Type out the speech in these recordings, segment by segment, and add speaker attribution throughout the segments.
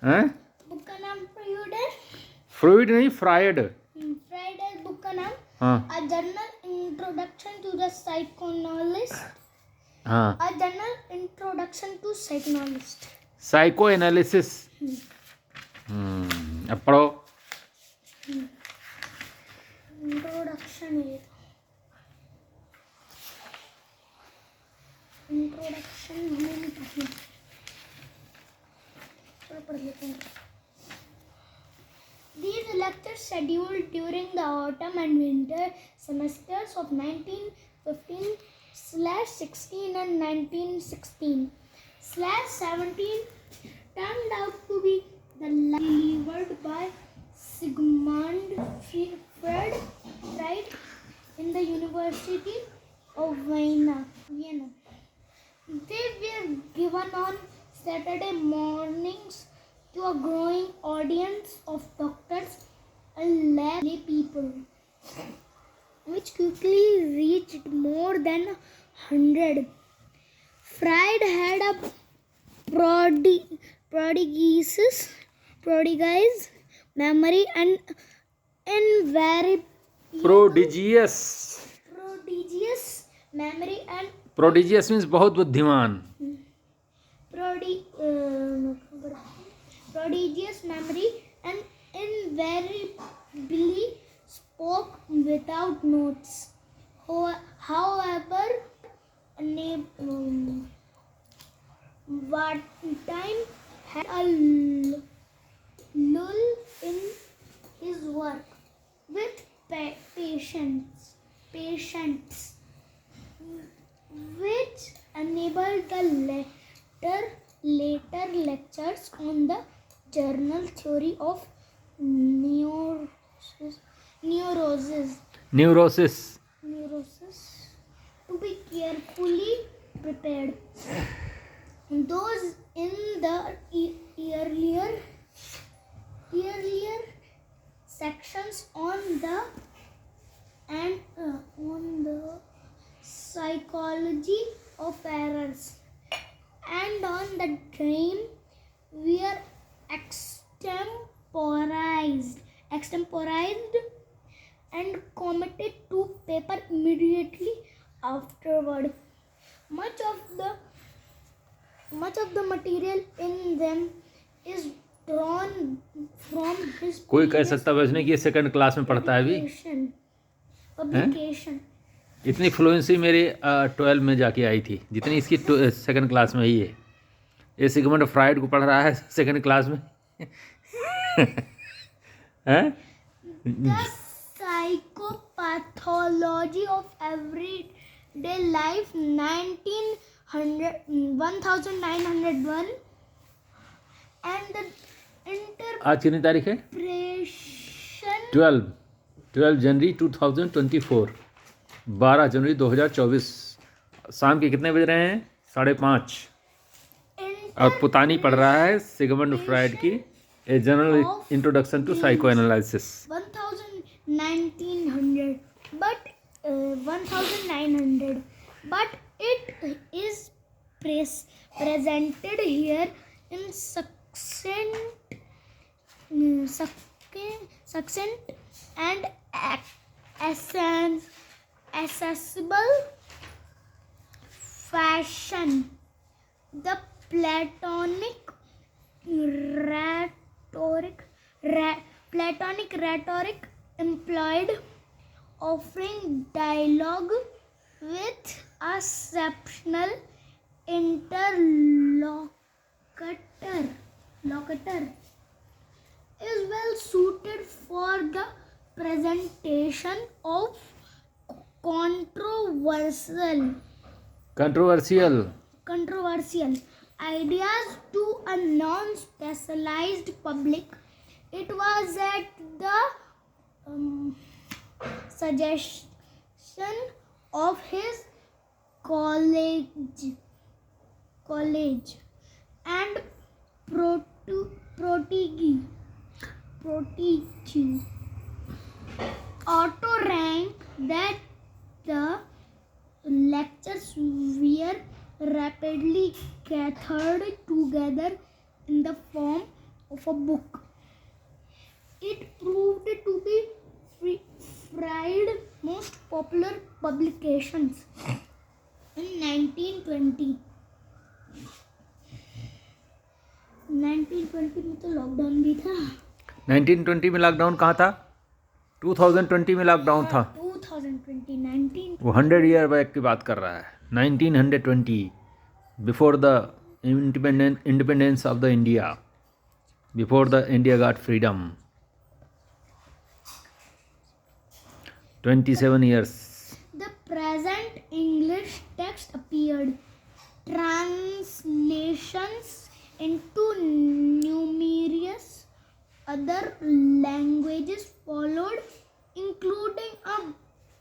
Speaker 1: हैं?
Speaker 2: बुक का नाम फ्रूइड है।
Speaker 1: फ्रूइड नहीं, फ्राइड।
Speaker 2: फ्राइड है बुक का नाम।
Speaker 1: हाँ
Speaker 2: A Journal Introduction to the Psychoanalyst.
Speaker 1: हाँ,
Speaker 2: A Journal Introduction to Psychoanalyst.
Speaker 1: Psycho analysis. अब पढ़ो।
Speaker 2: इंट्रोडक्शन है। इंट्रोडक्शन हमें नहीं पढ़ना। चलो पढ़ लेते हैं। These lectures scheduled during the autumn and winter semesters of 1915/16 and 1916/17 turned out to be the delivered by Sigmund Freud in the University of Vienna. They were given on Saturday mornings to a growing audience of doctors and lay people, which quickly reached more than 100. Freud had a prodigious memory and
Speaker 1: prodigious.
Speaker 2: prodigious memory and
Speaker 1: prodigious means बहुत बुद्धिमान।
Speaker 2: prodigious memory and invariably spoke without notes. However, what time had a lull in his work with patience, which enabled the later lectures on the general theory of neurosis to be carefully prepared. Those in the earlier sections on the psychology of errors and on the dream were extemporized and committed to paper immediately afterward. Much of the material in them is drawn from his
Speaker 1: कोई कह सकता वैसे कि ये second class में पढ़ता है अभी।
Speaker 2: publication.
Speaker 1: इतनी फ्लुएंसी मेरी 12 में जाके आई थी जितनी इसकी सेकंड क्लास में ही है। ये सिगमंड फ्राइड को पढ़ रहा है सेकंड क्लास में। हैं?
Speaker 2: The Psychopathology of Everyday Life 1901 and the
Speaker 1: आज कितनी तारीख है?
Speaker 2: Interpretation
Speaker 1: 12 जनवरी 2024, 12 जनवरी 2024 शाम के कितने बज रहे हैं? 5:30। और पुतानी पढ़ रहा है सिगमंड फ्राइड की a general introduction to psychoanalysis.
Speaker 2: 1900 but it is presented here in succinct and accessible fashion. The Platonic rhetoric employed, offering dialogue with a exceptional interlocutor, is well suited for the presentation of controversial ideas to a non-specialized public. It was at the suggestion of his college and protege Otto Rank that the lectures were rapidly gathered together in the form of a book. It proved to be Fried's most popular publications. In 1920 में तो lockdown भी था.
Speaker 1: 1920 में lockdown कहाँ था? 2020 में lockdown था.
Speaker 2: 2020
Speaker 1: वो 100 ईयर बैक की बात कर रहा है. 1920 before the independence of the India, before the India got freedom. 27 years.
Speaker 2: The present English text appeared. Translations into numerous other languages followed, including a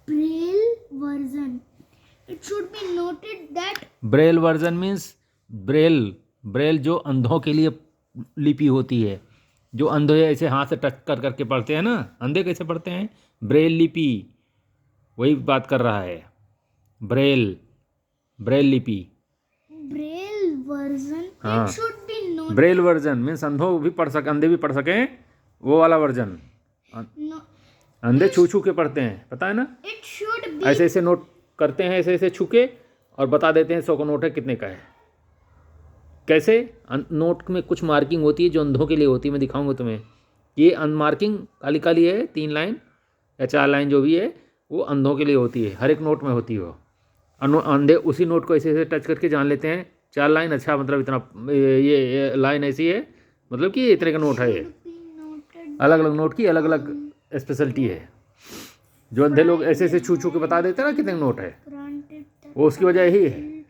Speaker 2: Braille version. It should be noted that
Speaker 1: Braille version means Braille जो अंधों के लिए लिपि होती है, जो अंधे ऐसे हाथ से टच कर करके पढ़ते हैं ना. अंधे कैसे पढ़ते हैं? ब्रेल लिपि, वही बात कर रहा है. ब्रेल लिपि.
Speaker 2: Braille version.
Speaker 1: हाँ.
Speaker 2: It should be noted.
Speaker 1: Braille version means अंधों भी पढ़ सके, अंधे भी पढ़ सकें, वो वाला वर्जन.
Speaker 2: No,
Speaker 1: अंधे छू छू के पढ़ते हैं, पता है ना.
Speaker 2: it should be.
Speaker 1: ऐसे ऐसे नोट करते हैं, ऐसे ऐसे छू के, और बता देते हैं 100 का नोट है कितने का है. कैसे? नोट में कुछ मार्किंग होती है जो अंधों के लिए होती है. मैं दिखाऊंगा तुम्हें. ये मार्किंग काली काली है, 3 लाइन या 4 लाइन जो भी है, वो अंधों के लिए होती है. हर एक नोट में होती है वो. अंधे उसी नोट को ऐसे ऐसे टच करके जान लेते हैं. 4 लाइन, अच्छा मतलब इतना, ये लाइन ऐसी है, मतलब कि इतने का नोट है. ये अलग अलग नोट की अलग अलग स्पेशलिटी है. जो अंधे लोग ऐसे ऐसे छू छू के बता देते हैं ना कितने का नोट है, वो उसकी वजह यही है.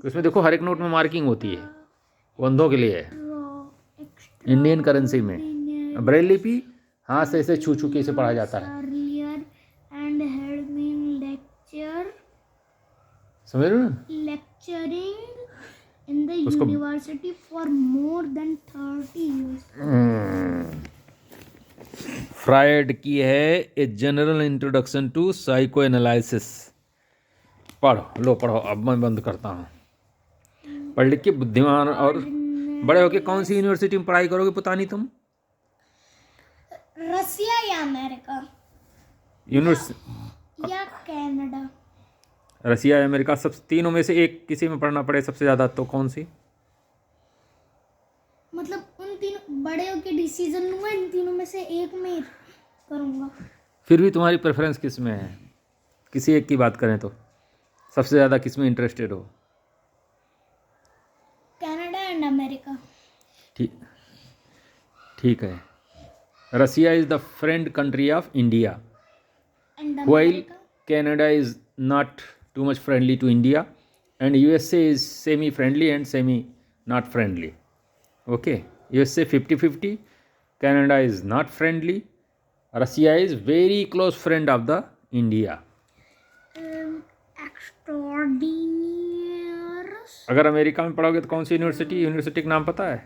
Speaker 1: उसमें देखो हर एक नोट में मार्किंग होती है, वो अंधों के लिए है. इंडियन करेंसी में ब्रेल लिपि हाथ से ऐसे छू छू के इसे पढ़ा जाता है. समझ रहे हो ना?
Speaker 2: Lecturing in the university for more than 30 years.
Speaker 1: Freud की है a general introduction to psychoanalysis. लो पढ़ो. अब मैं बंद करता हूँ. पढ़ लिख के बुद्धिमान और बड़े होके कौन सी यूनिवर्सिटी में पढ़ाई करोगे पुतानी तुम?
Speaker 2: रसिया या अमेरिका या कनाडा.
Speaker 1: रसिया या अमेरिका, सब तीनों में से एक किसी में पढ़ना पड़े सबसे ज़्यादा, तो कौन सी?
Speaker 2: मतलब उन तीनों बड़े होके डिसीजन लूंगा, इन तीनों में से एक में करूंगा.
Speaker 1: फिर भी तुम्हारी प्रेफरेंस किस में है? किसी एक की बात करें तो सबसे ज़्यादा किस में इंटरेस्टेड हो?
Speaker 2: Canada and America.
Speaker 1: ठीक है. Russia is the friend country of India,
Speaker 2: and
Speaker 1: while Canada is not too much friendly to India, and USA is semi-friendly and semi-not friendly. Okay, USA 50-50, Canada is not friendly, Russia is very close friend of the India.
Speaker 2: Extraordinary.
Speaker 1: अगर America में पढ़ोगे तो कौन सी university का नाम पता है?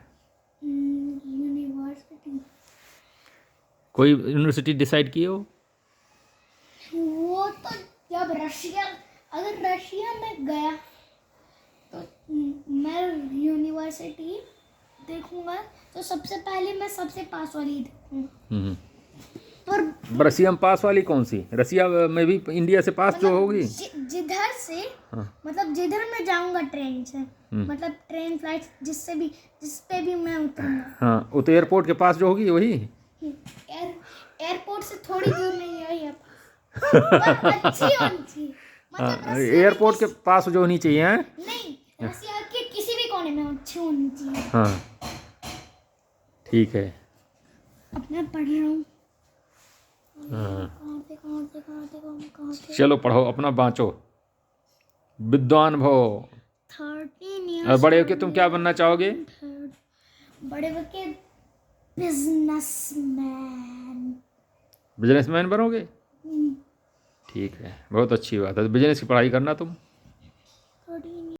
Speaker 2: University.
Speaker 1: कोई यूनिवर्सिटी डिसाइड किए हो?
Speaker 2: वो तो जब अगर रशिया में गया तो मैं यूनिवर्सिटी देखूंगा तो सबसे पहले मैं सबसे पास वाली देखूंगा. पर
Speaker 1: रसिया में पास वाली कौन सी? रसिया में भी इंडिया से पास जो होगी,
Speaker 2: जिधर से, मतलब जिधर मैं जाऊंगा ट्रेन से, मतलब ट्रेन फ्लाइट जिस पे भी मैं उतरूंगा.
Speaker 1: हाँ, वो तो एयरपोर्ट के पास जो होगी वही.
Speaker 2: एयरपोर्ट से थोड़ी दूर नहीं है ये. अच्छी होनी चाहिए. मतलब
Speaker 1: एयरपोर्ट के पास जो होनी चाहिए. हैं?
Speaker 2: नहीं, रसिया के किसी भी कोने में अच्छी होनी चाहिए.
Speaker 1: हाँ, ठीक है.
Speaker 2: अपना पढ़ रहा हूँ.
Speaker 1: हाँ,
Speaker 2: कहाँ थे.
Speaker 1: चलो पढ़ो, अपना बाँचो, विद्वान भो.
Speaker 2: 13 years.
Speaker 1: और बड़े होके तुम क्या बनना चाहोगे?
Speaker 2: बड़े होके बिजनेसमैन.
Speaker 1: बिजनेसमैन बनोगे? ठीक है, बहुत अच्छी बात है. बिजनेस की पढ़ाई करना तुम.